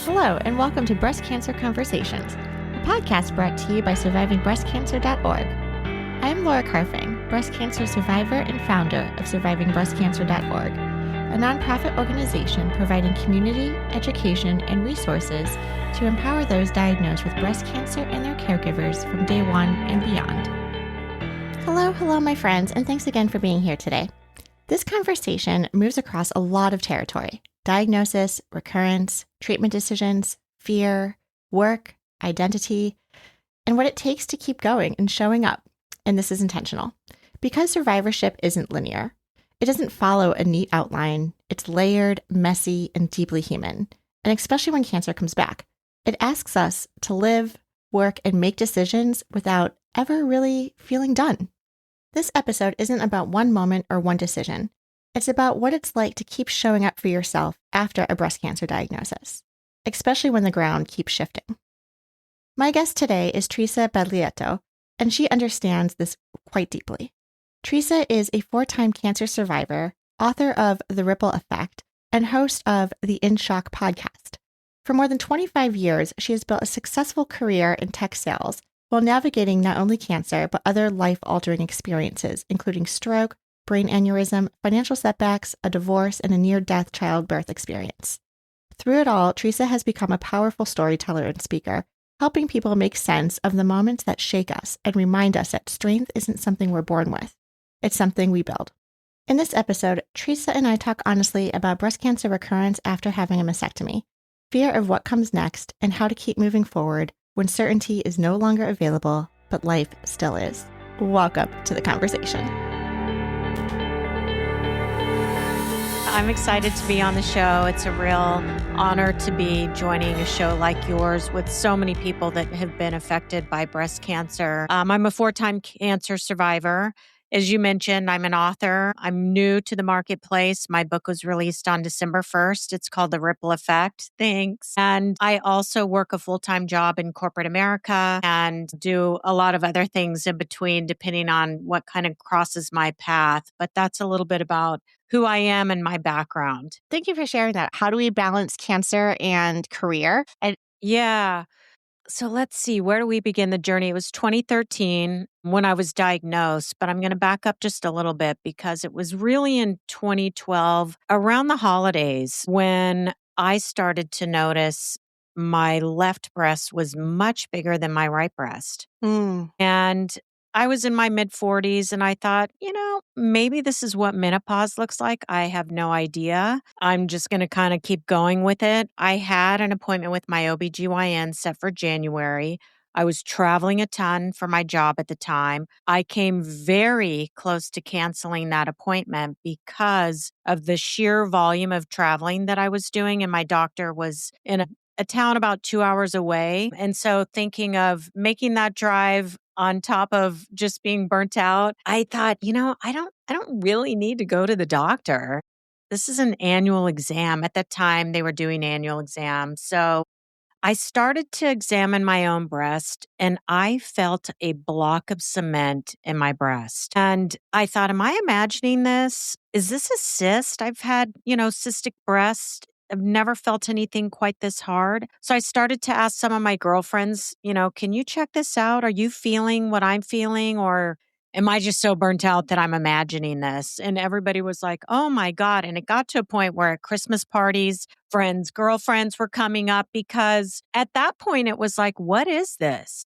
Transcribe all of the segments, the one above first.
Hello, and welcome to Breast Cancer Conversations, a podcast brought to you by survivingbreastcancer.org. I'm Laura Carfang, breast cancer survivor and founder of survivingbreastcancer.org, a nonprofit organization providing community, education, and resources to empower those diagnosed with breast cancer and their caregivers from day one and beyond. Hello, my friends, and thanks again for being here today. This conversation moves across a lot of territory: diagnosis, recurrence, treatment decisions, fear, work, identity, and what it takes to keep going and showing up. And this is intentional. Because survivorship isn't linear. It doesn't follow a neat outline. It's layered, messy, and deeply human. And especially when cancer comes back, it asks us to live, work, and make decisions without ever really feeling done. This episode isn't about one moment or one decision. It's about what it's like to keep showing up for yourself after a breast cancer diagnosis, especially when the ground keeps shifting. My guest today is Teresa Baglietto, and she understands this quite deeply. Teresa is a 4-time cancer survivor, author of The Ripple Effect, and host of the In Shock podcast. For more than 25 years, she has built a successful career in tech sales while navigating not only cancer, but other life-altering experiences, including stroke, brain aneurysm, financial setbacks, a divorce, and a near-death childbirth experience. Through it all, Teresa has become a powerful storyteller and speaker, helping people make sense of the moments that shake us and remind us that strength isn't something we're born with. It's something we build. In this episode, Teresa and I talk honestly about breast cancer recurrence after having a mastectomy, fear of what comes next, and how to keep moving forward when certainty is no longer available, but life still is. Welcome to the conversation. I'm excited to be on the show. It's a real honor to be joining a show like yours with so many people that have been affected by breast cancer. I'm a 4-time cancer survivor. As you mentioned, I'm an author. I'm new to the marketplace. My book was released on December 1st. It's called The Ripple Effect. Thanks. And I also work a full-time job in corporate America and do a lot of other things in between, depending on what kind of crosses my path. But that's a little bit about who I am and my background. Thank you for sharing that. How do we balance cancer and career? Yeah. So let's see, where do we begin the journey? It was 2013 when I was diagnosed, but I'm going to back up just a little bit because it was really in 2012, around the holidays, when I started to notice my left breast was much bigger than my right breast. And I was in my mid-40s and I thought, maybe this is what menopause looks like. I have no idea. I'm just going to kind of keep going with it. I had an appointment with my OBGYN set for January. I was traveling a ton for my job at the time. I came very close to canceling that appointment because of the sheer volume of traveling that I was doing. And my doctor was in a town about 2 hours away. And so thinking of making that drive on top of just being burnt out, I thought, I don't really need to go to the doctor. This is an annual exam. At that time, they were doing annual exams. So I started to examine my own breast and I felt a block of cement in my breast. And I thought, am I imagining this? Is this a cyst? I've had, cystic breast. I've never felt anything quite this hard. So I started to ask some of my girlfriends, can you check this out? Are you feeling what I'm feeling? Or am I just so burnt out that I'm imagining this? And everybody was like, oh my God. And it got to a point where at Christmas parties, friends, girlfriends were coming up because at that point it was like, what is this?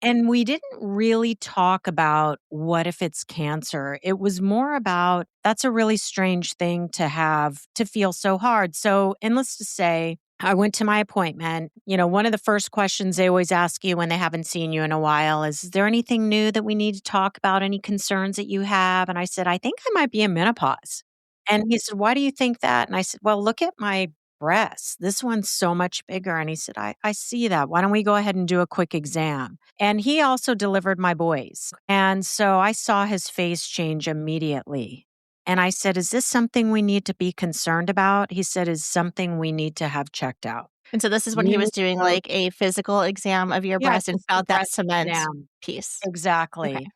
And we didn't really talk about what if it's cancer. It was more about that's a really strange thing to have to feel so hard. So, and let's just say I went to my appointment. One of the first questions they always ask you when they haven't seen you in a while is there anything new that we need to talk about? Any concerns that you have? And I said, I think I might be in menopause. And he said, why do you think that? And I said, well, look at my breasts. This one's so much bigger. And he said, I see that. Why don't we go ahead and do a quick exam? And he also delivered my boys. And so I saw his face change immediately. And I said, is this something we need to be concerned about? He said, is something we need to have checked out. And so this is when he was doing like a physical exam of your breast and felt that cement piece. Exactly. Okay.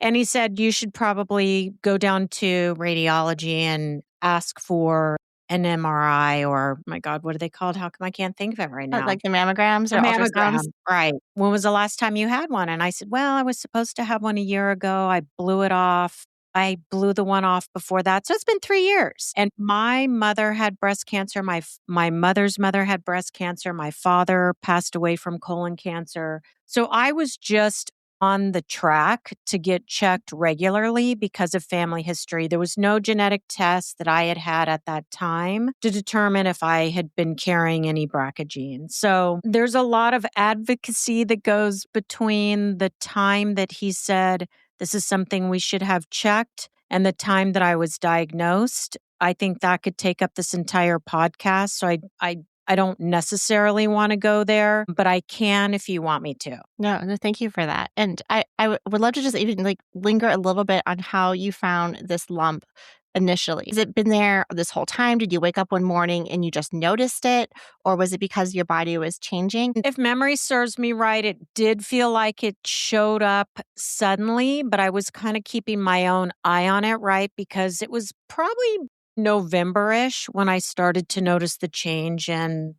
And he said, you should probably go down to radiology and ask for an MRI or, my God, what are they called? How come I can't think of it right now? Like the mammograms A or ultrasounds? mammogram, right. When was the last time you had one? And I said, well, I was supposed to have one a year ago. I blew it off. I blew the one off before that. So it's been 3 years. And my mother had breast cancer. My mother's mother had breast cancer. My father passed away from colon cancer. So I was just on the track to get checked regularly because of family history. There was no genetic test that I had had at that time to determine if I had been carrying any BRCA genes. So there's a lot of advocacy that goes between the time that he said, this is something we should have checked, and the time that I was diagnosed. I think that could take up this entire podcast. So I don't necessarily want to go there, but I can if you want me to. No, thank you for that. And would love to just even like linger a little bit on how you found this lump initially. Has it been there this whole time? Did you wake up one morning and you just noticed it? Or was it because your body was changing? If memory serves me right, it did feel like it showed up suddenly, but I was kind of keeping my own eye on it, right? Because it was probably November-ish when I started to notice the change in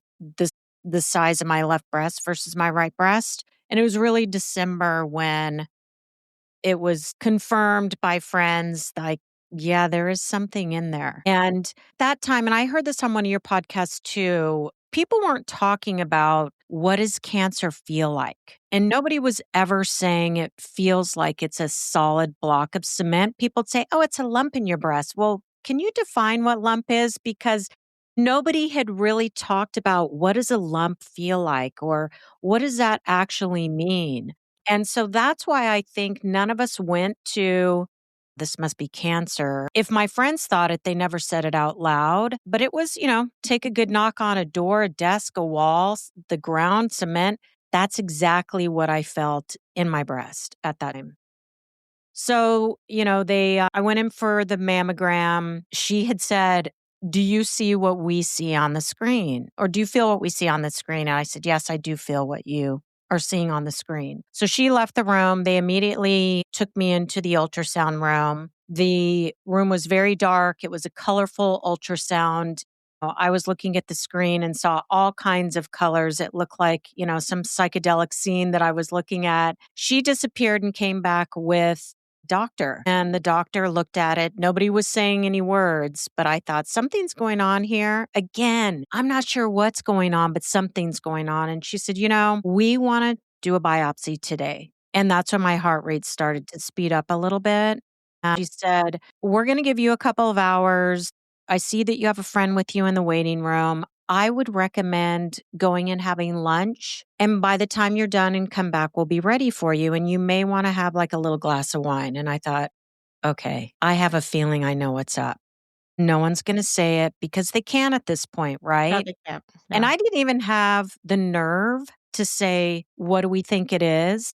the size of my left breast versus my right breast. And it was really December when it was confirmed by friends, like, yeah, there is something in there. And that time, and I heard this on one of your podcasts too, people weren't talking about what does cancer feel like. And nobody was ever saying it feels like it's a solid block of cement. People would say, oh, it's a lump in your breast. Well, can you define what lump is? Because nobody had really talked about what does a lump feel like or what does that actually mean? And so that's why I think none of us went to, this must be cancer. If my friends thought it, they never said it out loud. But it was, take a good knock on a door, a desk, a wall, the ground, cement. That's exactly what I felt in my breast at that time. So, I went in for the mammogram. She had said, do you see what we see on the screen? Or do you feel what we see on the screen? And I said, yes, I do feel what you are seeing on the screen. So she left the room. They immediately took me into the ultrasound room. The room was very dark. It was a colorful ultrasound. I was looking at the screen and saw all kinds of colors. It looked like, some psychedelic scene that I was looking at. She disappeared and came back with doctor. And the doctor looked at it. Nobody was saying any words, but I thought something's going on here. Again, I'm not sure what's going on, but something's going on. And she said, we want to do a biopsy today. And that's when my heart rate started to speed up a little bit. She said, we're going to give you a couple of hours. I see that you have a friend with you in the waiting room. I would recommend going and having lunch. And by the time you're done and come back, we'll be ready for you. And you may want to have like a little glass of wine. And I thought, okay, I have a feeling I know what's up. No one's going to say it because they can at this point, right? No, they can't. No. And I didn't even have the nerve to say, what do we think it is?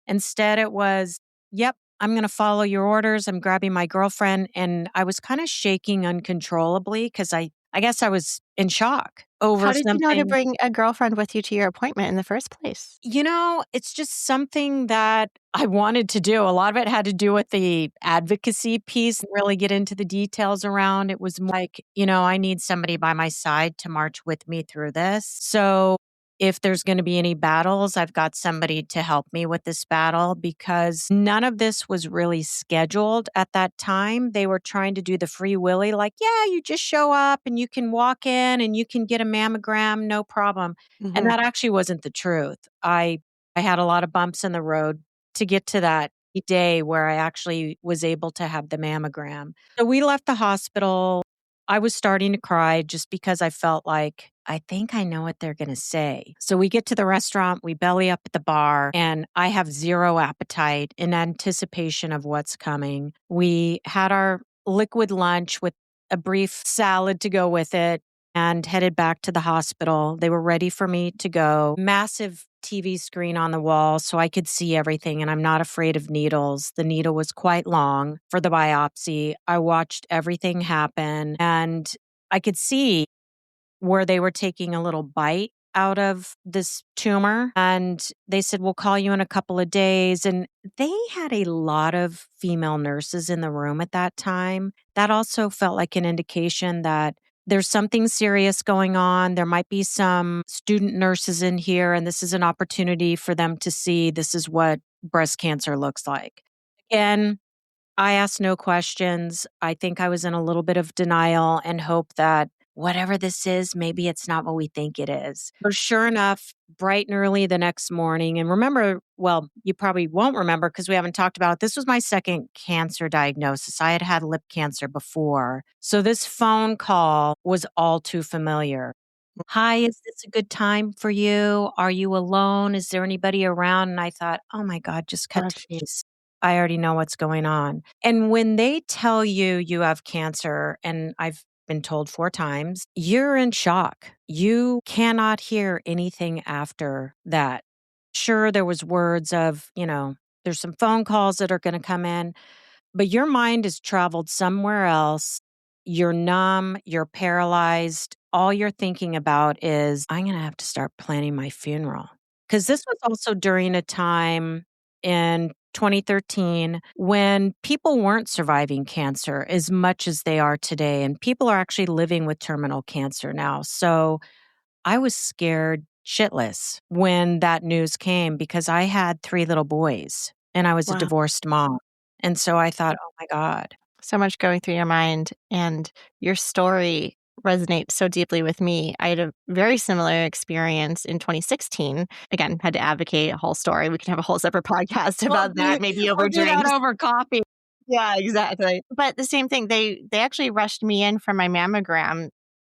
Instead, it was, yep, I'm going to follow your orders. I'm grabbing my girlfriend. And I was kind of shaking uncontrollably because I guess I was in shock over How did you know to something. bring a girlfriend with you to your appointment in the first place? It's just something that I wanted to do. A lot of it had to do with the advocacy piece, really get into the details around. It was like, I need somebody by my side to march with me through this. So if there's going to be any battles, I've got somebody to help me with this battle because none of this was really scheduled at that time. They were trying to do the free willy, like, yeah, you just show up and you can walk in and you can get a mammogram, no problem. Mhm. And that actually wasn't the truth. I had a lot of bumps in the road to get to that day where I actually was able to have the mammogram. So we left the hospital. I was starting to cry just because I felt like, I think I know what they're going to say. So we get to the restaurant, we belly up at the bar, and I have zero appetite in anticipation of what's coming. We had our liquid lunch with a brief salad to go with it and headed back to the hospital. They were ready for me to go. Massive TV screen on the wall so I could see everything, and I'm not afraid of needles. The needle was quite long for the biopsy. I watched everything happen, and I could see where they were taking a little bite out of this tumor. And they said, we'll call you in a couple of days. And they had a lot of female nurses in the room at that time. That also felt like an indication that there's something serious going on. There might be some student nurses in here, and this is an opportunity for them to see this is what breast cancer looks like. Again, I asked no questions. I think I was in a little bit of denial and hope that whatever this is, maybe it's not what we think it is. But sure enough, bright and early the next morning, and remember, well, you probably won't remember because we haven't talked about it. This was my second cancer diagnosis. I had had lip cancer before. So this phone call was all too familiar. Hi, is this a good time for you? Are you alone? Is there anybody around? And I thought, oh my God, just cut to Gosh. chase. I already know what's going on. And when they tell you you have cancer, and I've been told 4 times, you're in shock. You cannot hear anything after that. Sure, there was words of, there's some phone calls that are going to come in, but your mind has traveled somewhere else. You're numb, you're paralyzed. All you're thinking about is, I'm going to have to start planning my funeral. Because this was also during a time in 2013 when people weren't surviving cancer as much as they are today. And people are actually living with terminal cancer now. So I was scared shitless when that news came because I had 3 little boys and I was a Wow. divorced mom. And so I thought, oh my God. So much going through your mind, and your story resonates so deeply with me. I had a very similar experience in 2016. Again, had to advocate a whole story. We can have a whole separate podcast about that, maybe over We'll do that drinks. over coffee. Yeah, exactly. But the same thing, they actually rushed me in for my mammogram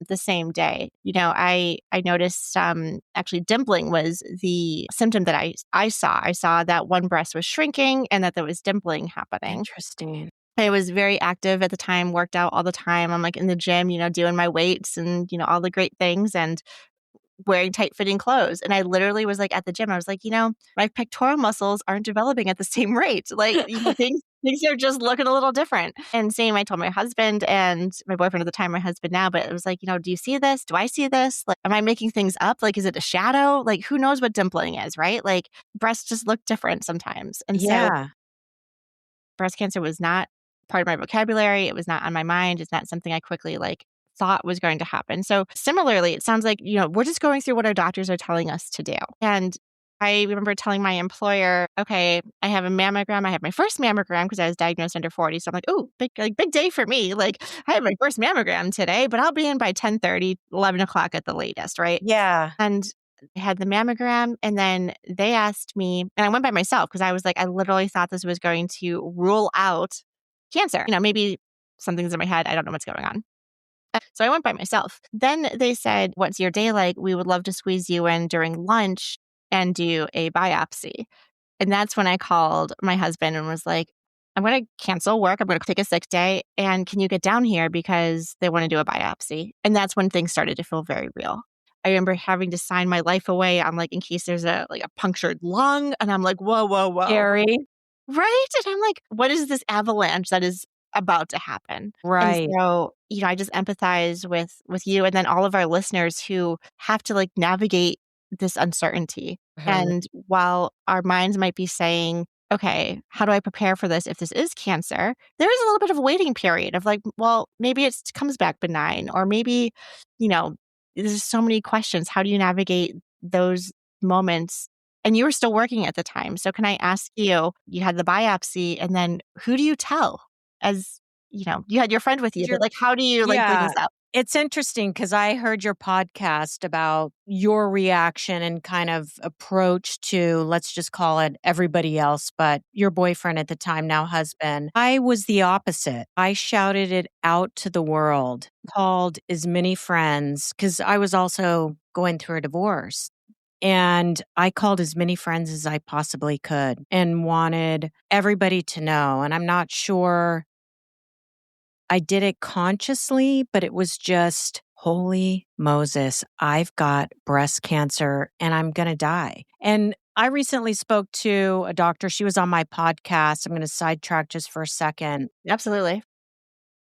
the same day. I noticed actually dimpling was the symptom that I saw. I saw that one breast was shrinking and that there was dimpling happening. Interesting. I was very active at the time, worked out all the time. I'm like in the gym, doing my weights and, all the great things and wearing tight fitting clothes. And I literally was like at the gym, I was like, my pectoral muscles aren't developing at the same rate. Like, things are just looking a little different. And same, I told my husband and my boyfriend at the time, my husband now, but it was like, do you see this? Do I see this? Like, am I making things up? Like, is it a shadow? Like, who knows what dimpling is, right? Like, breasts just look different sometimes. And so Yeah. breast cancer was not part of my vocabulary. It was not on my mind. It's not something I quickly thought was going to happen. So similarly, it sounds like, we're just going through what our doctors are telling us to do. And I remember telling my employer, okay, I have a mammogram. I have my first mammogram because I was diagnosed under 40. So I'm like, oh, big day for me. Like, I have my first mammogram today, but I'll be in by 10:30, 11 o'clock at the latest, right? Yeah. And I had the mammogram, and then they asked me, and I went by myself because I was like, I literally thought this was going to rule out cancer. Maybe something's in my head. I don't know what's going on. So I went by myself. Then they said, what's your day like? We would love to squeeze you in during lunch and do a biopsy. And that's when I called my husband and was like, I'm going to cancel work. I'm going to take a sick day. And can you get down here because they want to do a biopsy? And that's when things started to feel very real. I remember having to sign my life away. I'm like, in case there's a punctured lung. And I'm like, whoa, whoa, whoa. Scary. Right? And I'm like, what is this avalanche that is about to happen? Right. And so, I just empathize with you and then all of our listeners who have to navigate this uncertainty. And while our minds might be saying, okay, how do I prepare for this if this is cancer? There is a little bit of a waiting period of well, maybe it comes back benign, or maybe, there's so many questions. How do you navigate those moments? And you were still working at the time. So can I ask you, you had the biopsy, and then who do you tell? As you had your friend with you, but how do you bring Yeah. this up? It's interesting because I heard your podcast about your reaction and kind of approach to, let's just call it everybody else, but your boyfriend at the time, now husband. I was the opposite. I shouted it out to the world, called as many friends, because I was also going through a divorce. And I called as many friends as I possibly could and wanted everybody to know. And I'm not sure I did it consciously, but it was just, holy Moses, I've got breast cancer and I'm going to die. And I recently spoke to a doctor. She was on my podcast. I'm going to sidetrack just for a second. Absolutely.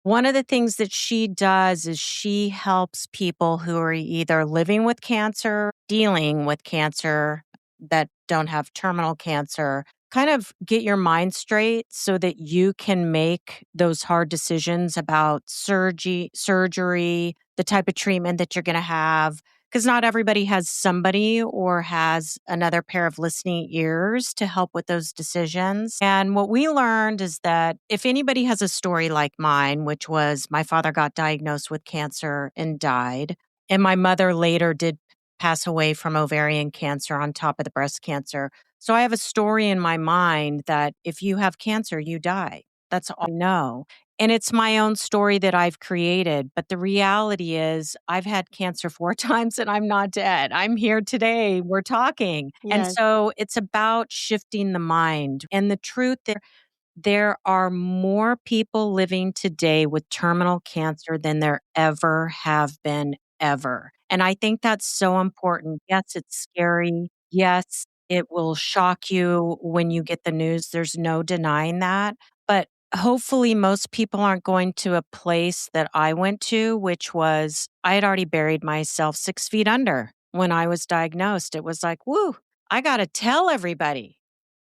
One of the things that she does is she helps people who are either living with cancer, dealing with cancer, that don't have terminal cancer, kind of get your mind straight so that you can make those hard decisions about surgery, the type of treatment that you're going to have. Because not everybody has somebody or has another pair of listening ears to help with those decisions. And what we learned is that if anybody has a story like mine, which was my father got diagnosed with cancer and died, and my mother later did pass away from ovarian cancer on top of the breast cancer. So I have a story in my mind that if you have cancer, you die. That's all I know. And it's my own story that I've created. But the reality is, I've had cancer 4 times and I'm not dead. I'm here today. We're talking. And Yes. so it's about shifting the mind. And the truth is, there are more people living today with terminal cancer than there ever have been, ever. And I think that's so important. Yes, it's scary. Yes, it will shock you when you get the news. There's no denying that. But hopefully, most people aren't going to a place that I went to, which was I had already buried myself 6 feet under when I was diagnosed. It was like, woo, I got to tell everybody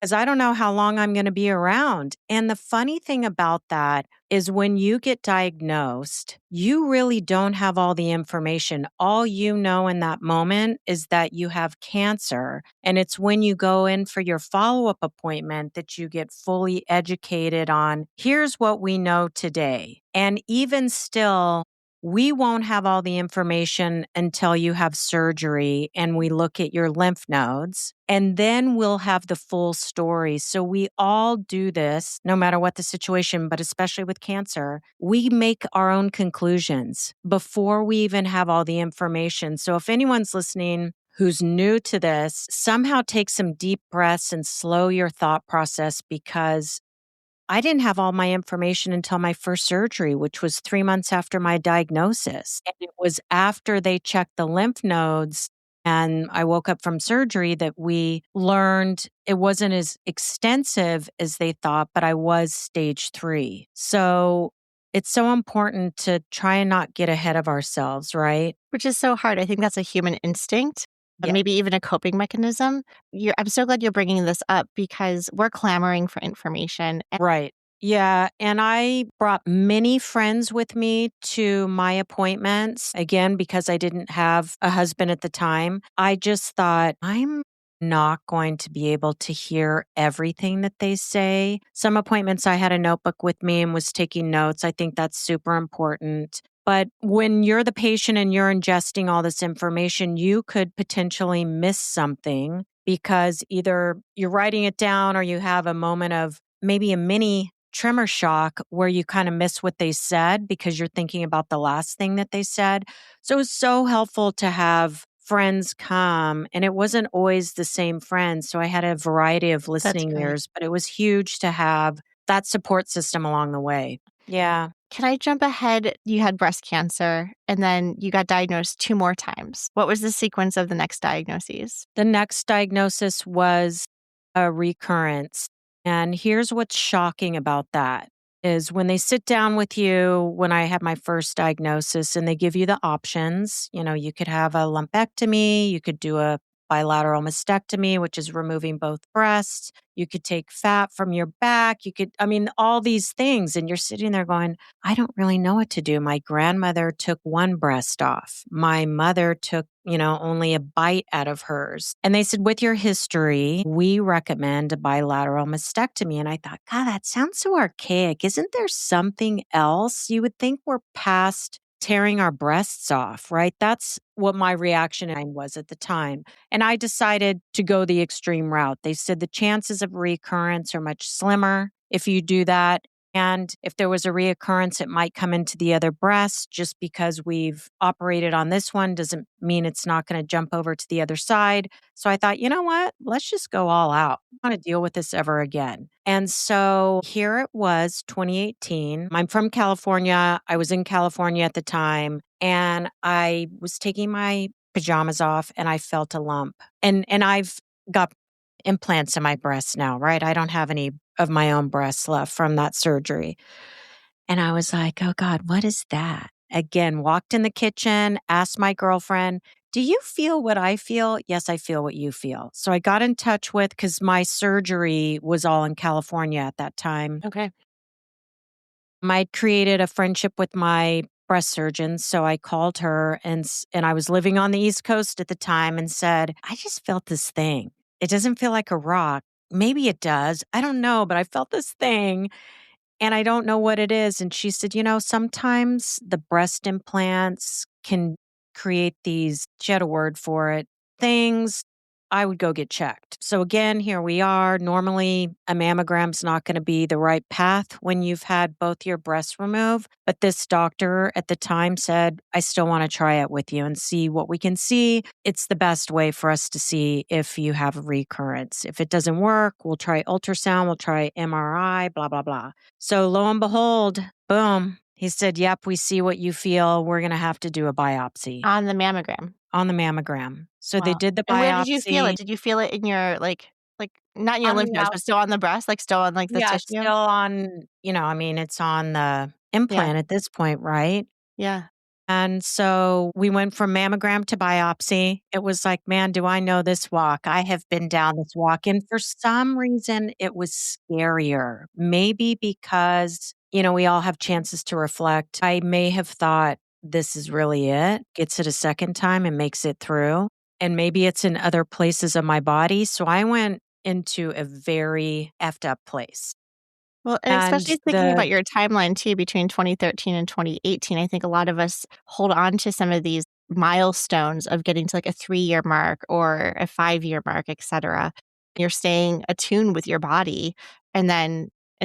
because I don't know how long I'm going to be around. And the funny thing about that is when you get diagnosed, you really don't have all the information. All you know in that moment is that you have cancer. And it's when you go in for your follow-up appointment that you get fully educated on here's what we know today. And even still, we won't have all the information until you have surgery and we look at your lymph nodes, and then we'll have the full story. So we all do this no matter what the situation, but especially with cancer, we make our own conclusions before we even have all the information. So if anyone's listening who's new to this, somehow take some deep breaths and slow your thought process, because I didn't have all my information until my first surgery, which was 3 months after my diagnosis. And it was after they checked the lymph nodes and I woke up from surgery that we learned it wasn't as extensive as they thought, but I was stage 3. So it's so important to try and not get ahead of ourselves, right? Which is so hard. I think that's a human instinct, Yeah. maybe even a coping mechanism. I'm so glad you're bringing this up because we're clamoring for information. Right. Yeah. And I brought many friends with me to my appointments, again, because I didn't have a husband at the time. I just thought, I'm not going to be able to hear everything that they say. Some appointments, I had a notebook with me and was taking notes. I think that's super important. But when you're the patient and you're ingesting all this information, you could potentially miss something because either you're writing it down or you have a moment of maybe a mini tremor shock where you kind of miss what they said because you're thinking about the last thing that they said. So it was so helpful to have friends come, and it wasn't always the same friends. So I had a variety of listening great. ears, but it was huge to have that support system along the way. Yeah. Can I jump ahead? You had breast cancer and then you got diagnosed 2 more times. What was the sequence of the next diagnoses? The next diagnosis was a recurrence. And here's what's shocking about that is when they sit down with you, when I had my first diagnosis and they give you the options, you could have a lumpectomy, you could do a bilateral mastectomy, which is removing both breasts. You could take fat from your back. All these things. And you're sitting there going, I don't really know what to do. My grandmother took one breast off. My mother took, only a bite out of hers. And they said, with your history, we recommend a bilateral mastectomy. And I thought, God, that sounds so archaic. Isn't there something else? You would think we're past tearing our breasts off, right? That's what my reaction was at the time. And I decided to go the extreme route. They said the chances of recurrence are much slimmer if you do that. And if there was a reoccurrence, it might come into the other breast. Just because we've operated on this one doesn't mean it's not going to jump over to the other side. So I thought, you know what? Let's just go all out. I don't want to deal with this ever again. And so here it was, 2018. I'm from California. I was in California at the time. And I was taking my pajamas off and I felt a lump. And I've got implants in my breasts now, right? I don't have any of my own breasts left from that surgery. And I was like, oh God, what is that? Again, walked in the kitchen, asked my girlfriend, do you feel what I feel? Yes, I feel what you feel. So I got in touch with, because my surgery was all in California at that time. Okay. I'd created a friendship with my breast surgeon. So I called her and I was living on the East Coast at the time and said, I just felt this thing. It doesn't feel like a rock. Maybe it does. I don't know, but I felt this thing and I don't know what it is. And she said, sometimes the breast implants can create these, she had a word for it, things. I would go get checked. So again, here we are. Normally, a mammogram's not going to be the right path when you've had both your breasts removed. But this doctor at the time said, I still want to try it with you and see what we can see. It's the best way for us to see if you have a recurrence. If it doesn't work, we'll try ultrasound, we'll try MRI, blah, blah, blah. So lo and behold, boom. He said, yep, we see what you feel. We're going to have to do a biopsy On the mammogram. on the mammogram. So they Wow. did the And where did you feel biopsy it? Did you feel it in your, like not in your on lymph the nodes, out. but still on the breast, like still on like the Yeah, it's tissue? still on, it's on the Yeah. implant at this point, right? Yeah. And so we went from mammogram to biopsy. It was like, man, do I know this walk? I have been down this walk. And for some reason, it was scarier. Maybe because, we all have chances to reflect. I may have thought this is really it, gets it a second time and makes it through. And maybe it's in other places of my body. So I went into a very effed up place. Well, and And especially thinking the about your timeline too between 2013 and 2018, I think a lot of us hold on to some of these milestones of getting to like a 3-year mark or a 5-year mark, et cetera. You're staying attuned with your body and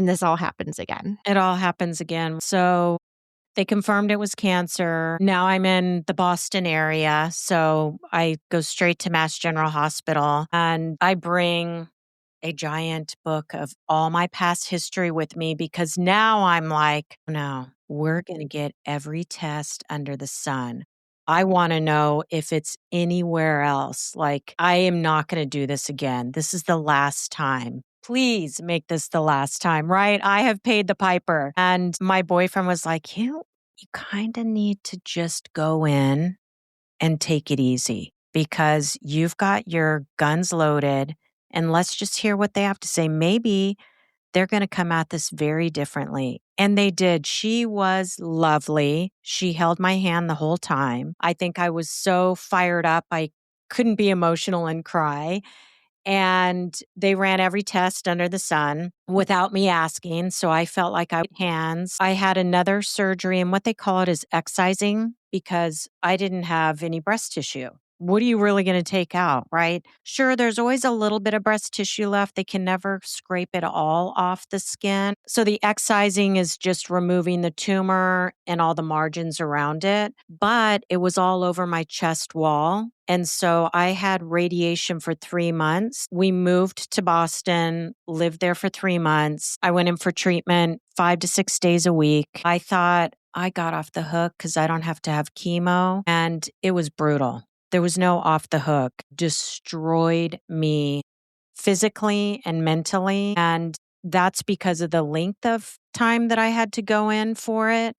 this all happens again. It all happens again. So they confirmed it was cancer. Now I'm in the Boston area. So I go straight to Mass General Hospital and I bring a giant book of all my past history with me because now I'm like, no, we're going to get every test under the sun. I want to know if it's anywhere else. Like, I am not going to do this again. This is the last time. Please make this the last time, right? I have paid the piper. And my boyfriend was like, you kind of need to just go in and take it easy because you've got your guns loaded and let's just hear what they have to say. Maybe they're going to come at this very differently. And they did. She was lovely. She held my hand the whole time. I think I was so fired up. I couldn't be emotional and cry. And they ran every test under the sun without me asking. So I felt like I had hands. I had another surgery, and what they call it is excising because I didn't have any breast tissue. What are you really going to take out, right? Sure, there's always a little bit of breast tissue left. They can never scrape it all off the skin. So the excising is just removing the tumor and all the margins around it. But it was all over my chest wall. And so I had radiation for 3 months. We moved to Boston, lived there for 3 months. I went in for treatment 5 to 6 days a week. I thought I got off the hook because I don't have to have chemo. And it was brutal. There was no off the hook. Destroyed me physically and mentally. And that's because of the length of time that I had to go in for it.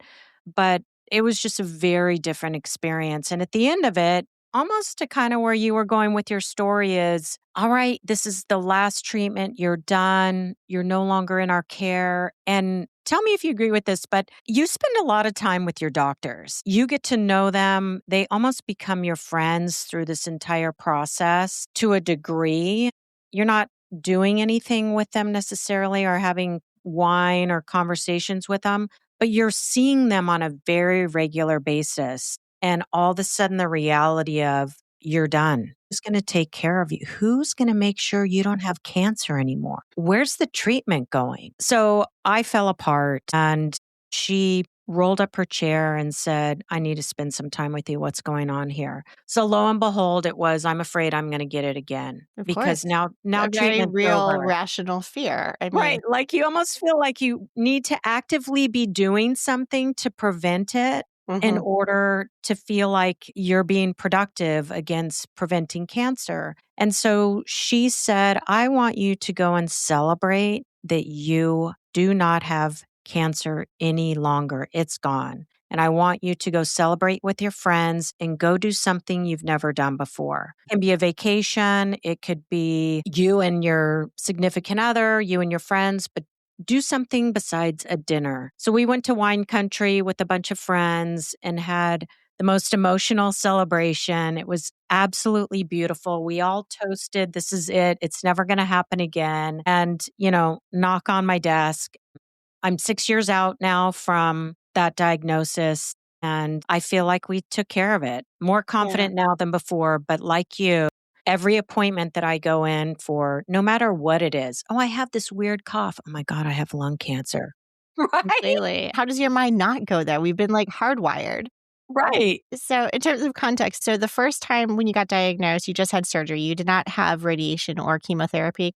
But it was just a very different experience. And at the end of it, almost to kind of where you were going with your story is, all right, this is the last treatment. You're done. You're no longer in our care. And tell me if you agree with this, but you spend a lot of time with your doctors. You get to know them. They almost become your friends through this entire process to a degree. You're not doing anything with them necessarily or having wine or conversations with them, but you're seeing them on a very regular basis. And all of a sudden, the reality of you're done. Who's going to take care of you? Who's going to make sure you don't have cancer anymore? Where's the treatment going? So I fell apart and she rolled up her chair and said, I need to spend some time with you. What's going on here? So lo and behold, it was, I'm afraid I'm going to get it again Of because course. now A very treatment's real, over. rational fear. I Right. mean, Like you almost feel like you need to actively be doing something to prevent it in mhm. order to feel like you're being productive against preventing cancer. And so she said, I want you to go and celebrate that you do not have cancer any longer. It's gone. and I want you to go celebrate with your friends and go do something you've never done before. It can be a vacation. It could be you and your significant other, you and your friends, but do something besides a dinner. So we went to wine country with a bunch of friends and had the most emotional celebration. It was absolutely beautiful. We all toasted, this is it. It's never going to happen again. And, knock on my desk. I'm 6 years out now from that diagnosis, and I feel like we took care of it. More Yeah. confident now than before, but like you, every appointment that I go in for, no matter what it is, oh, I have this weird cough. Oh my God, I have lung cancer. Right? Completely. How does your mind not go there? We've been like hardwired. Right. So, in terms of context, so the first time when you got diagnosed, you just had surgery. You did not have radiation or chemotherapy.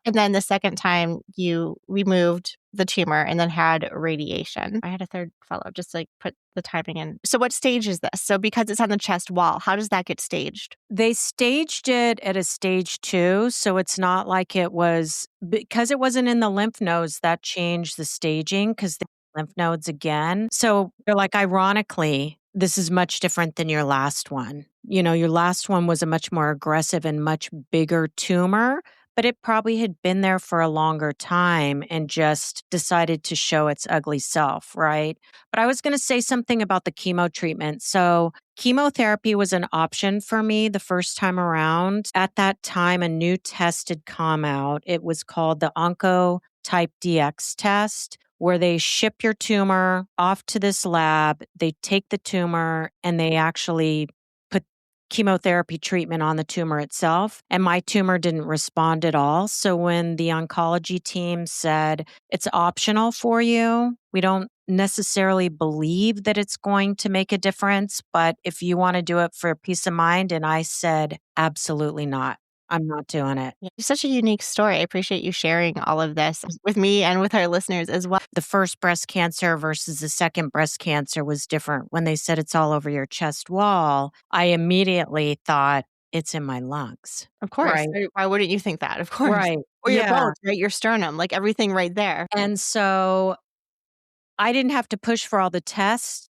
And then the second time you removed the tumor and then had radiation. I had a third follow up just to like put the timing in. So, what stage is this? So, because it's on the chest wall, how does that get staged? They staged it at a stage 2, so it's not like it was because it wasn't in the lymph nodes, that changed the staging because the lymph nodes again. So they're like, ironically, this is much different than your last one. Your last one was a much more aggressive and much bigger tumor, but it probably had been there for a longer time and just decided to show its ugly self, right? But I was going to say something about the chemo treatment. So chemotherapy was an option for me the first time around. At that time, a new test had come out. It was called the Oncotype DX test, where they ship your tumor off to this lab. They take the tumor and they actually put chemotherapy treatment on the tumor itself. And my tumor didn't respond at all. So when the oncology team said, it's optional for you, we don't necessarily believe that it's going to make a difference, but if you want to do it for peace of mind, and I said, absolutely not. I'm not doing it. Yeah, it's such a unique story. I appreciate you sharing all of this with me and with our listeners as well. The first breast cancer versus the second breast cancer was different. When they said it's all over your chest wall, I immediately thought it's in my lungs. Of course. Right. Why wouldn't you think that? Of course. Right. Or your Yeah. bones, right? Your sternum, like everything right there. And so I didn't have to push for all the tests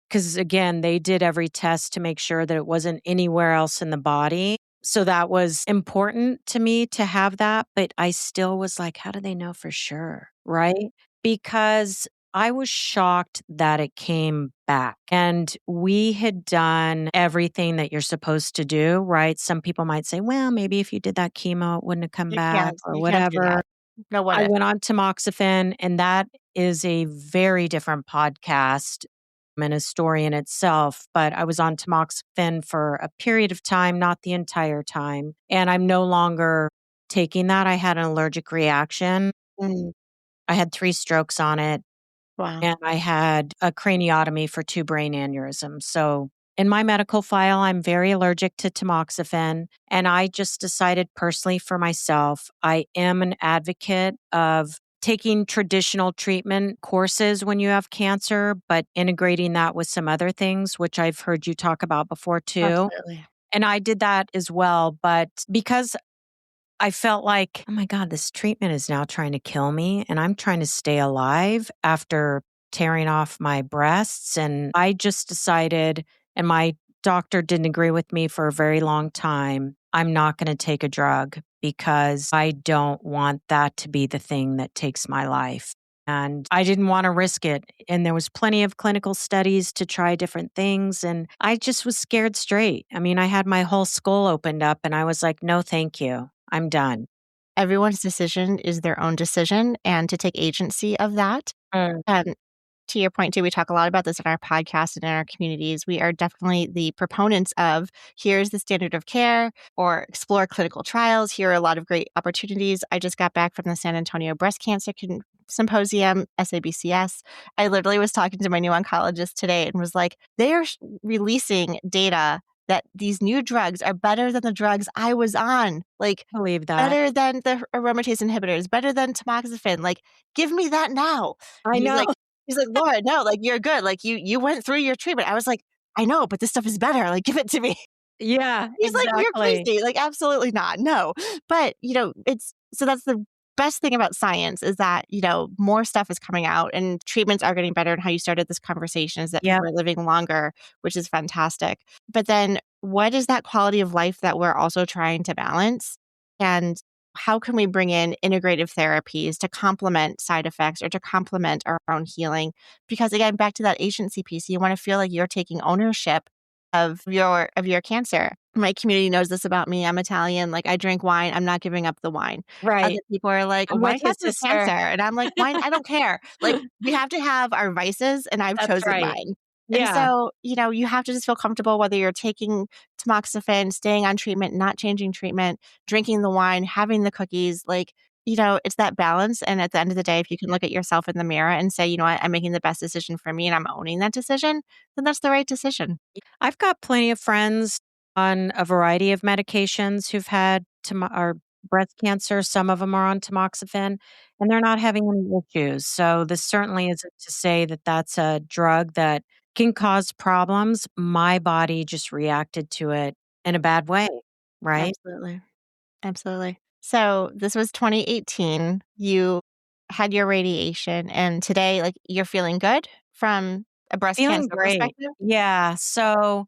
because, again, they did every test to make sure that it wasn't anywhere else in the body. So that was important to me to have that. But I still was like, how do they know for sure? Right. Because I was shocked that it came back. And we had done everything that you're supposed to do, right? Some people might say, well, maybe if you did that chemo, it wouldn't have come back or You can't do whatever. that. No, what I if? went on tamoxifen, and that is a very different podcast and a story in itself. But I was on tamoxifen for a period of time, not the entire time. And I'm no longer taking that. I had an allergic reaction. Mm, I had 3 strokes on it, wow. and I had a craniotomy for 2 brain aneurysms. So in my medical file, I'm very allergic to tamoxifen. And I just decided personally for myself, I am an advocate of taking traditional treatment courses when you have cancer, but integrating that with some other things, which I've heard you talk about before too. Absolutely. And I did that as well. But because I felt like, oh my God, this treatment is now trying to kill me, and I'm trying to stay alive after tearing off my breasts. And I just decided, and my doctor didn't agree with me for a very long time, I'm not going to take a drug because I don't want that to be the thing that takes my life. And I didn't want to risk it. And there was plenty of clinical studies to try different things. And I just was scared straight. I mean, I had my whole skull opened up and I was like, no, thank you. I'm done. Everyone's decision is their own decision, and to take agency of that. Mm. To your point, too, we talk a lot about this in our podcast and in our communities. We are definitely the proponents of here's the standard of care or explore clinical trials. Here are a lot of great opportunities. I just got back from the San Antonio Breast Cancer Symposium, SABCS. I literally was talking to my new oncologist today and was like, they are releasing data that these new drugs are better than the drugs I was on. Like, Believe that. better than the aromatase inhibitors, better than tamoxifen. Like, give me that now. I know. He's like, Laura, no, like you're good. Like you went through your treatment. I was like, I know, but this stuff is better. Like, give it to me. Yeah, He's like, you're exactly. crazy. Like, absolutely not. No. But, so that's the best thing about science is that, more stuff is coming out and treatments are getting better. And how you started this conversation is that Yep. we're living longer, which is fantastic. But then what is that quality of life that we're also trying to balance? And how can we bring in integrative therapies to complement side effects or to complement our own healing? Because again, back to that agency piece, you want to feel like you're taking ownership of your cancer. My community knows this about me. I'm Italian. Like, I drink wine. I'm not giving up the wine. Other Right. people are like, I'm "Wine with you, causes sister. cancer," and I'm like, "Wine, I don't care." Like, we have to have our vices, and I've That's chosen right. mine. And Yeah. so, you have to just feel comfortable whether you're taking tamoxifen, staying on treatment, not changing treatment, drinking the wine, having the cookies, like, it's that balance, and at the end of the day, if you can look at yourself in the mirror and say, "You know what? I'm making the best decision for me, and I'm owning that decision," then that's the right decision. I've got plenty of friends on a variety of medications who've had or breast cancer. Some of them are on tamoxifen, and they're not having any issues. So this certainly isn't to say that that's a drug that can cause problems. My body just reacted to it in a bad way, right? Absolutely. Absolutely. So this was 2018. You had your radiation, and today, like, you're feeling good from a breast Feeling cancer great. perspective? Yeah. So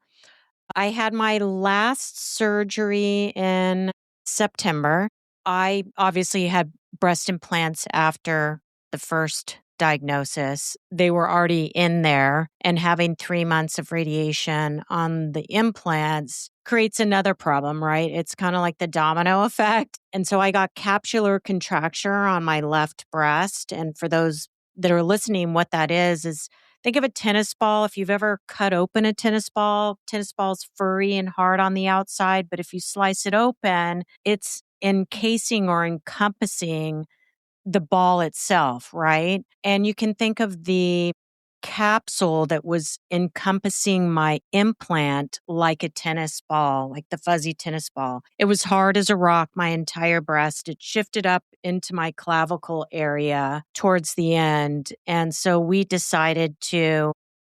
I had my last surgery in September. I obviously had breast implants after the first diagnosis. They were already in there, and having 3 months of radiation on the implants creates another problem, right? It's kind of like the domino effect. And so I got capsular contracture on my left breast. And for those that are listening, what that is think of a tennis ball. If you've ever cut open a tennis ball's furry and hard on the outside, but if you slice it open, it's encasing or encompassing the ball itself, right? And you can think of the capsule that was encompassing my implant like a tennis ball, like the fuzzy tennis ball. It was hard as a rock, my entire breast. It shifted up into my clavicle area towards the end. And so we decided to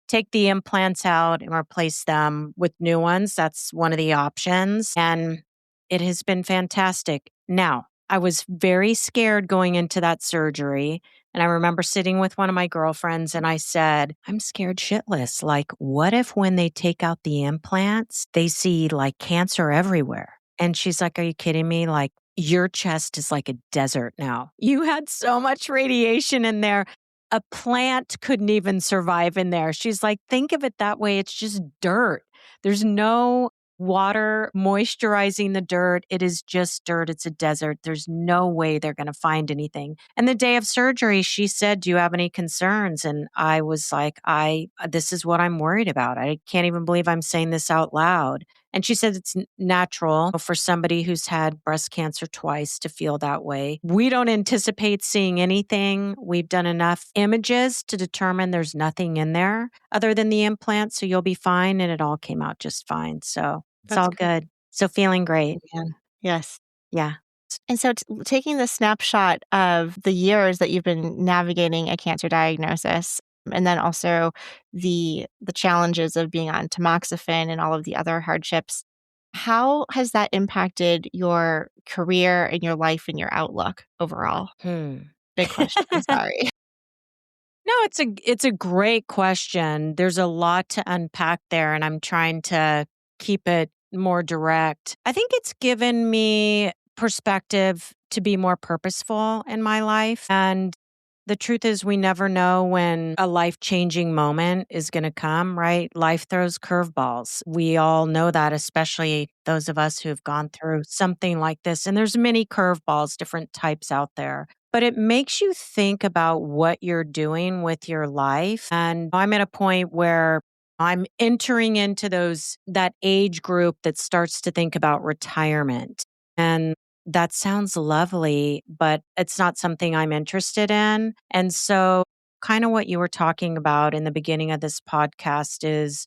take the implants out and replace them with new ones. That's one of the options. And it has been fantastic. Now, I was very scared going into that surgery. And I remember sitting with one of my girlfriends and I said, I'm scared shitless. Like, what if when they take out the implants, they see like cancer everywhere? And she's like, Are you kidding me? Like, your chest is like a desert now. You had so much radiation in there. A plant couldn't even survive in there. She's like, Think of it that way. It's just dirt. There's no water moisturizing the dirt. It is just dirt. It's a desert. There's no way they're going to find anything. And the day of surgery, she said, Do you have any concerns? And I was like, this is what I'm worried about. I can't even believe I'm saying this out loud. And she said it's natural for somebody who's had breast cancer twice to feel that way. We don't anticipate seeing anything. We've done enough images to determine there's nothing in there other than the implant. So you'll be fine. And it all came out just fine. So it's That's all good. good. So feeling great. Yeah. Yes. Yeah. And so taking the snapshot of the years that you've been navigating a cancer diagnosis, and then also the challenges of being on tamoxifen and all of the other hardships, how has that impacted your career and your life and your outlook overall? Hmm. Big question. I'm sorry. No, it's a great question. There's a lot to unpack there, and I'm trying to keep it more direct. I think it's given me perspective to be more purposeful in my life. And the truth is, we never know when a life changing moment is going to come, right? Life throws curveballs. We all know that, especially those of us who have gone through something like this. And there's many curveballs, different types out there. But it makes you think about what you're doing with your life. And I'm at a point where I'm entering into that age group that starts to think about retirement. And that sounds lovely, but it's not something I'm interested in. And so, kind of what you were talking about in the beginning of this podcast is,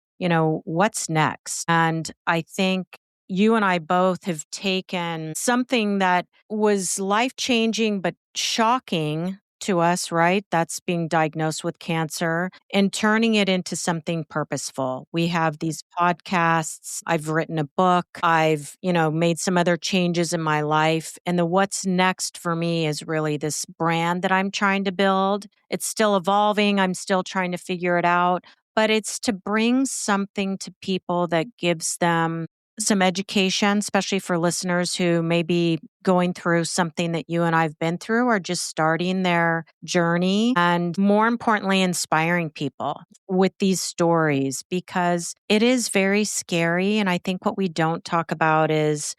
what's next? And I think you and I both have taken something that was life changing, but shocking to us, right? That's being diagnosed with cancer and turning it into something purposeful. We have these podcasts. I've written a book. I've, made some other changes in my life. And the what's next for me is really this brand that I'm trying to build. It's still evolving. I'm still trying to figure it out, but it's to bring something to people that gives them some education, especially for listeners who may be going through something that you and I've been through or just starting their journey. And more importantly, inspiring people with these stories because it is very scary. And I think what we don't talk about is,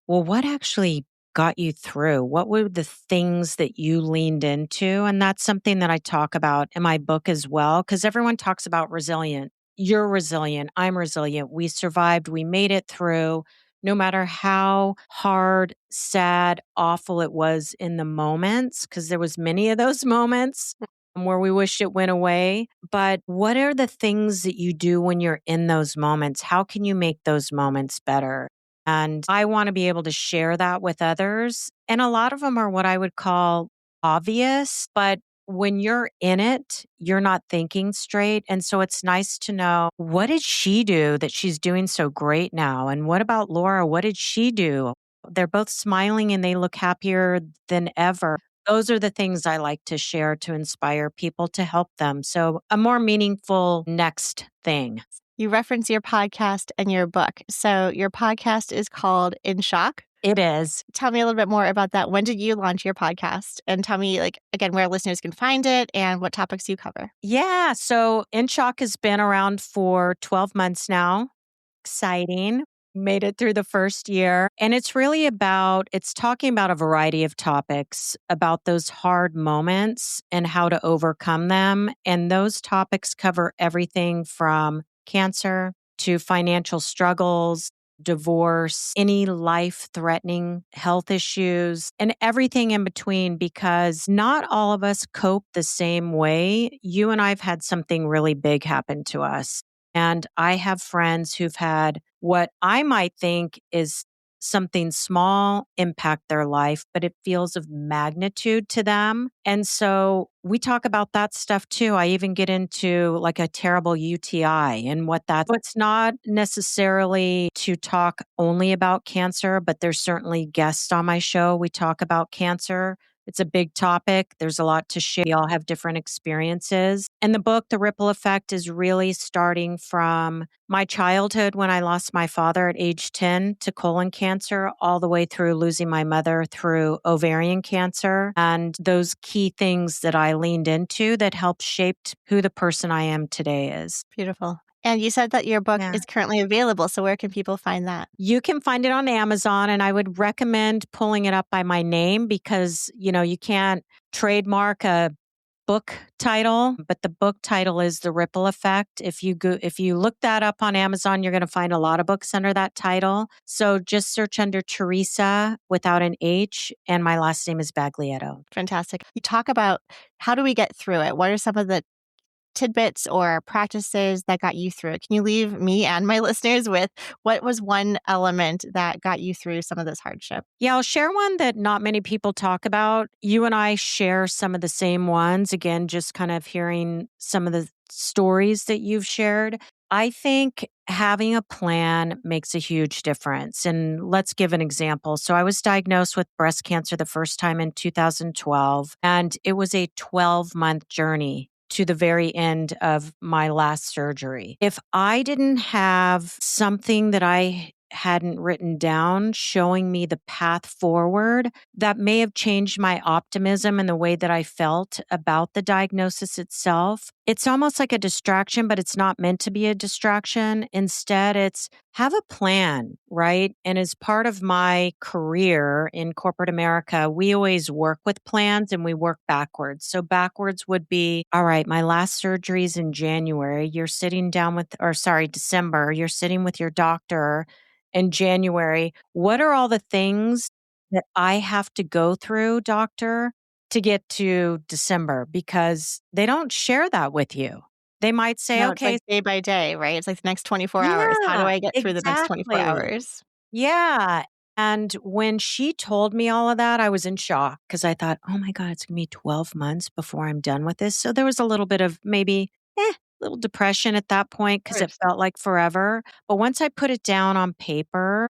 well, what actually got you through? What were the things that you leaned into? And that's something that I talk about in my book as well, because everyone talks about resilient. You're resilient. I'm resilient. We survived. We made it through. No matter how hard, sad, awful it was in the moments, because there was many of those moments where we wish it went away. But what are the things that you do when you're in those moments? How can you make those moments better? And I want to be able to share that with others. And a lot of them are what I would call obvious, but when you're in it, you're not thinking straight. And so it's nice to know, what did she do that she's doing so great now? And what about Laura? What did she do? They're both smiling and they look happier than ever. Those are the things I like to share to inspire people to help them. So a more meaningful next thing. You reference your podcast and your book. So your podcast is called In Shock. It is. Tell me a little bit more about that. When did you launch your podcast? And tell me, again, where listeners can find it and what topics you cover. Yeah. So In Shock has been around for 12 months now. Exciting. Made it through the first year. And it's really it's talking about a variety of topics about those hard moments and how to overcome them. And those topics cover everything from cancer to financial struggles, divorce, any life-threatening health issues, and everything in between, because not all of us cope the same way. You and I've had something really big happen to us. And I have friends who've had what I might think is something small impact their life, but it feels of magnitude to them. And so we talk about that stuff too. I even get into like a terrible UTI and what that's. So it's not necessarily to talk only about cancer, but there's certainly guests on my show. We talk about cancer. It's a big topic. There's a lot to share. We all have different experiences. And the book, The Ripple Effect, is really starting from my childhood when I lost my father at age 10 to colon cancer, all the way through losing my mother through ovarian cancer. And those key things that I leaned into that helped shape who the person I am today is. Beautiful. And you said that your book is currently available. So where can people find that? You can find it on Amazon, and I would recommend pulling it up by my name because, you can't trademark a book title, but the book title is The Ripple Effect. If you look that up on Amazon, you're going to find a lot of books under that title. So just search under Teresa without an H, and my last name is Baglietto. Fantastic. You talk about how do we get through it? What are some of the tidbits or practices that got you through it? Can you leave me and my listeners with what was one element that got you through some of this hardship? Yeah, I'll share one that not many people talk about. You and I share some of the same ones. Again, just kind of hearing some of the stories that you've shared. I think having a plan makes a huge difference. And let's give an example. So I was diagnosed with breast cancer the first time in 2012, and it was a 12-month journey to the very end of my last surgery. If I didn't have something that I hadn't written down showing me the path forward, that may have changed my optimism and the way that I felt about the diagnosis itself. It's almost like a distraction, but it's not meant to be a distraction. Instead, it's have a plan, right? And as part of my career in corporate America, we always work with plans and we work backwards. So backwards would be, all right, my last surgery is in January. December. You're sitting with your doctor in January. What are all the things that I have to go through, doctor, to get to December? Because they don't share that with you. They might say, No, okay. it's like day by day, right? It's like the next 24 hours. How do I get through the next 24 Exactly. hours? Yeah. And when she told me all of that, I was in shock because I thought, oh my God, it's going to be 12 months before I'm done with this. So there was a little bit of maybe, little depression at that point because it Course. felt like forever. But once I put it down on paper,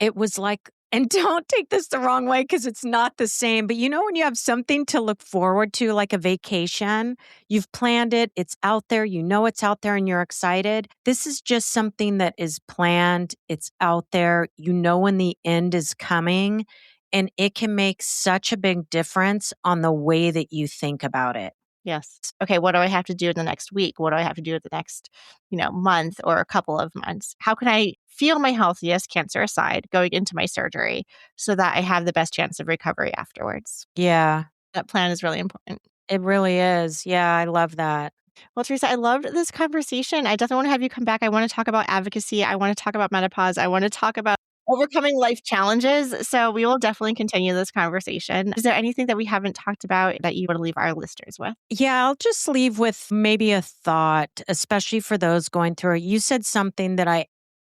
it was like, and don't take this the wrong way because it's not the same, but when you have something to look forward to, like a vacation, you've planned it, it's out there, it's out there and you're excited. This is just something that is planned, it's out there, when the end is coming, and it can make such a big difference on the way that you think about it. Yes. Okay, what do I have to do in the next week? What do I have to do in the next, month or a couple of months? How can I feel my healthiest, cancer aside, going into my surgery so that I have the best chance of recovery afterwards? Yeah, That plan is really important. it really is. Yeah, I love that. Well, Teresa, I loved this conversation. I definitely want to have you come back. I want to talk about advocacy. I want to talk about menopause. I want to talk about overcoming life challenges. So we will definitely continue this conversation. Is there anything that we haven't talked about that you want to leave our listeners with? Yeah, I'll just leave with maybe a thought, especially for those going through it. You said something that I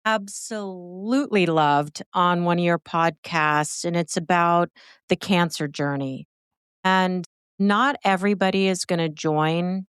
absolutely loved on one of your podcasts, and it's about the cancer journey. And not everybody is going to join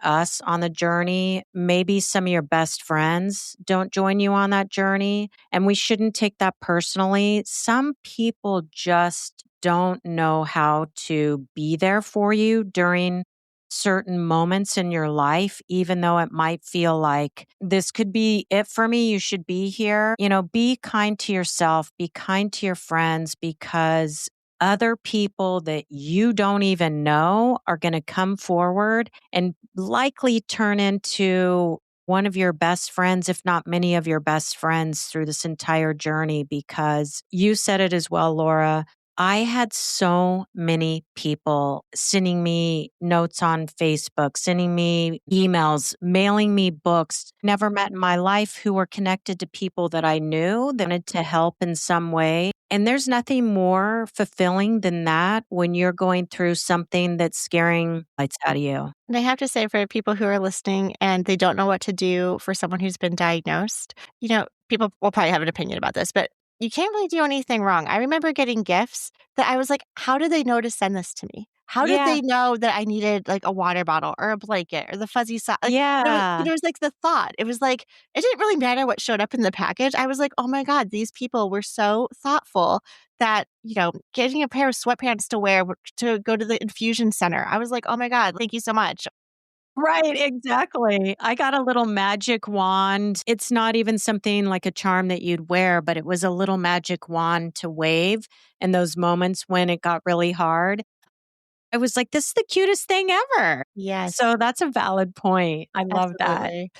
us on the journey. Maybe some of your best friends don't join you on that journey. And we shouldn't take that personally. Some people just don't know how to be there for you during certain moments in your life, even though it might feel like this could be it for me. You should be here. Be kind to yourself, be kind to your friends, because other people that you don't even know are going to come forward and likely turn into one of your best friends, if not many of your best friends, through this entire journey. Because you said it as well, Laura. I had so many people sending me notes on Facebook, sending me emails, mailing me books, never met in my life, who were connected to people that I knew that wanted to help in some way. And there's nothing more fulfilling than that when you're going through something that's scaring lights out of you. And I have to say, for people who are listening and they don't know what to do for someone who's been diagnosed, people will probably have an opinion about this, but you can't really do anything wrong. I remember getting gifts that I was like, how did they know to send this to me? How did Yeah. they know that I needed like a water bottle or a blanket or the fuzzy sock? Like, Yeah. it was like the thought. It was like, it didn't really matter what showed up in the package. I was like, oh my God, these people were so thoughtful that, getting a pair of sweatpants to wear to go to the infusion center. I was like, oh my God, thank you so much. Right, exactly. I got a little magic wand. It's not even something like a charm that you'd wear, but it was a little magic wand to wave in those moments when it got really hard. I was like, this is the cutest thing ever. Yes, So that's a valid point. I love that. absolutely.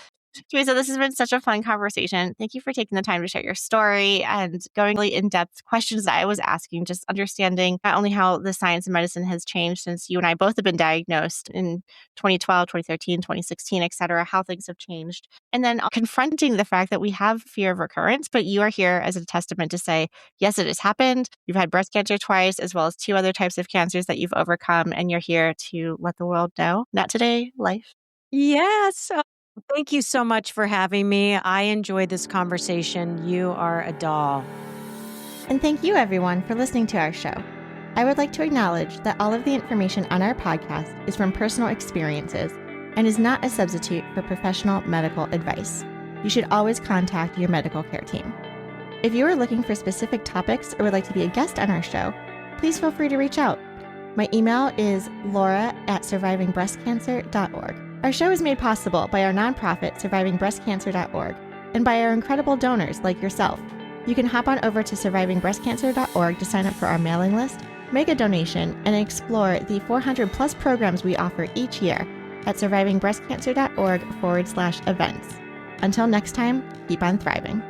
Teresa, this has been such a fun conversation. Thank you for taking the time to share your story and going really in-depth questions that I was asking, just understanding not only how the science of medicine has changed since you and I both have been diagnosed in 2012, 2013, 2016, et cetera, how things have changed. And then confronting the fact that we have fear of recurrence, but you are here as a testament to say, yes, it has happened. You've had breast cancer twice, as well as 2 other types of cancers that you've overcome. And you're here to let the world know, not today, life. Yes. Thank you so much for having me. I enjoyed this conversation. You are a doll. And thank you, everyone, for listening to our show. I would like to acknowledge that all of the information on our podcast is from personal experiences and is not a substitute for professional medical advice. You should always contact your medical care team. If you are looking for specific topics or would like to be a guest on our show, please feel free to reach out. My email is laura@survivingbreastcancer.org. Our show is made possible by our nonprofit, survivingbreastcancer.org, and by our incredible donors like yourself. You can hop on over to survivingbreastcancer.org to sign up for our mailing list, make a donation, and explore the 400 plus programs we offer each year at survivingbreastcancer.org/events. Until next time, keep on thriving.